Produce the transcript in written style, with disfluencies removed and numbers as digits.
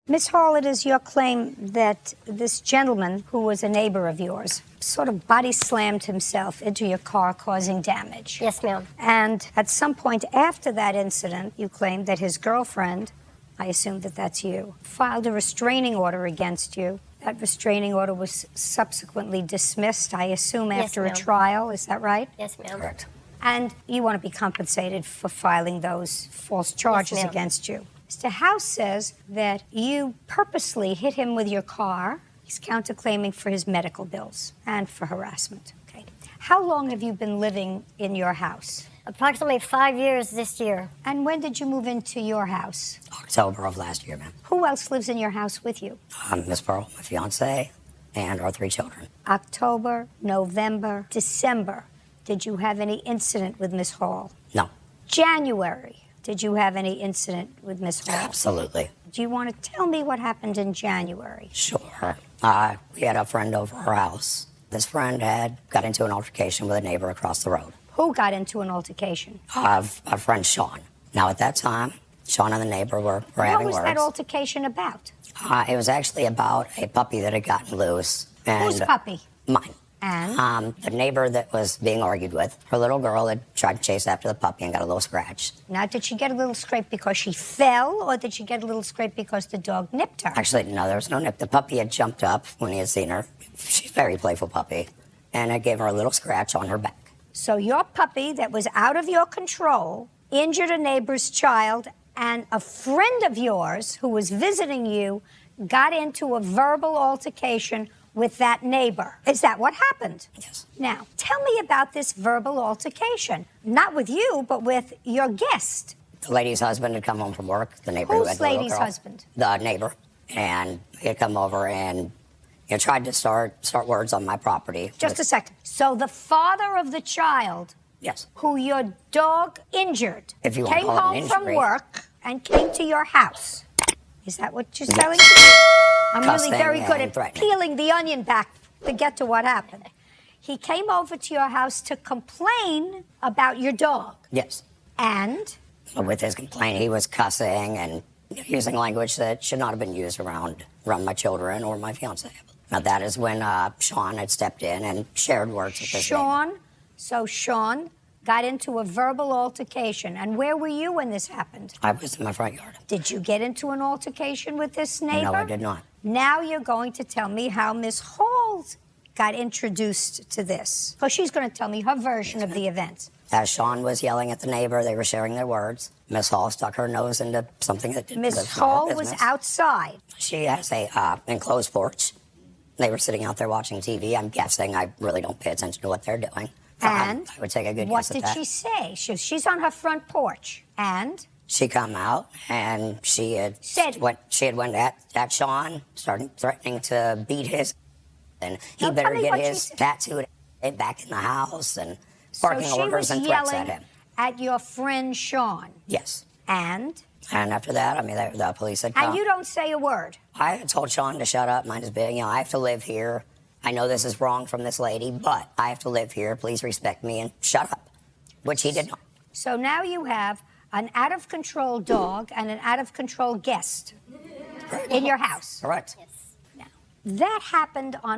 Miss Hall, it is your claim that this gentleman, who was a neighbor of yours, sort of body slammed himself into your car, causing damage. Yes, ma'am. And at some point after that incident, you claimed that his girlfriend, I assume that that's you, filed a restraining order against you. That restraining order was subsequently dismissed, I assume, after a trial. Is that right? Yes, ma'am. Correct. And you want to be compensated for filing those false charges against you. Mr. House says that you purposely hit him with your car. He's counterclaiming for his medical bills and for harassment. Okay. How long have you been living in your house? Approximately 5 years this year. And when did you move into your house? October of last year, ma'am. Who else lives in your house with you? Miss Pearl, my fiance, and our 3 children. October, November, December. Did you have any incident with Miss Hall? No. January. Did you have any incident with Miss Hall? Absolutely. Do you want to tell me what happened in January? Sure. We had a friend over our house. This friend had got into an altercation with a neighbor across the road. Who got into an altercation? Our friend Sean. Now, at that time, Sean and the neighbor were having words. What was that altercation about? It was actually about a puppy that had gotten loose. And Whose puppy? Mine. And? The neighbor that was being argued with, her little girl had tried to chase after the puppy and got a little scratch. Now, did she get a little scrape because she fell, or did she get a little scrape because the dog nipped her? Actually, no, there was no nip. The puppy had jumped up when he had seen her. She's a very playful puppy. And it gave her a little scratch on her back. So your puppy that was out of your control injured a neighbor's child, and a friend of yours who was visiting you got into a verbal altercation with that neighbor. Is that what happened? Yes. Now, tell me about this verbal altercation. Not with you, but with your guest. The lady's husband had come home from work. The neighbor who had Whose the little lady's girl. husband? The neighbor. And he had come over and tried to start words on my property. Just a second. So the father of the child, yes, who your dog injured, if you want came to call it home an from injury, work and came to your house. Is that what you're telling me? I'm really very good at peeling the onion back to get to what happened. He came over to your house to complain about your dog. Yes. And? With his complaint, he was cussing and using language that should not have been used around my children or my fiance. Now, that is when Sean had stepped in and shared words with this neighbor. So Sean got into a verbal altercation. And where were you when this happened? I was in my front yard. Did you get into an altercation with this neighbor? No, I did not. Now you're going to tell me how Miss Hall got introduced to this. So she's going to tell me her version of the events. As Sean was yelling at the neighbor, they were sharing their words. Miss Hall stuck her nose into something that didn't Miss Hall was outside. She has a enclosed porch. They were sitting out there watching TV. I'm guessing. I really don't pay attention to what they're doing. And I would take a good guess at that. What did she say? She's on her front porch. And? She come out and she had went at Sean, started threatening to beat his, and he better get his tattooed back in the house, and barking orders and threats at him. At your friend Sean? Yes. And after that, I mean, the police had come. And you don't say a word? I had told Sean to shut up, mind his business. You know, I have to live here. I know this is wrong from this lady, but I have to live here. Please respect me and shut up, which he did not. So now you have an out-of-control dog and an out-of-control guest in your house. Correct. Now, that happened on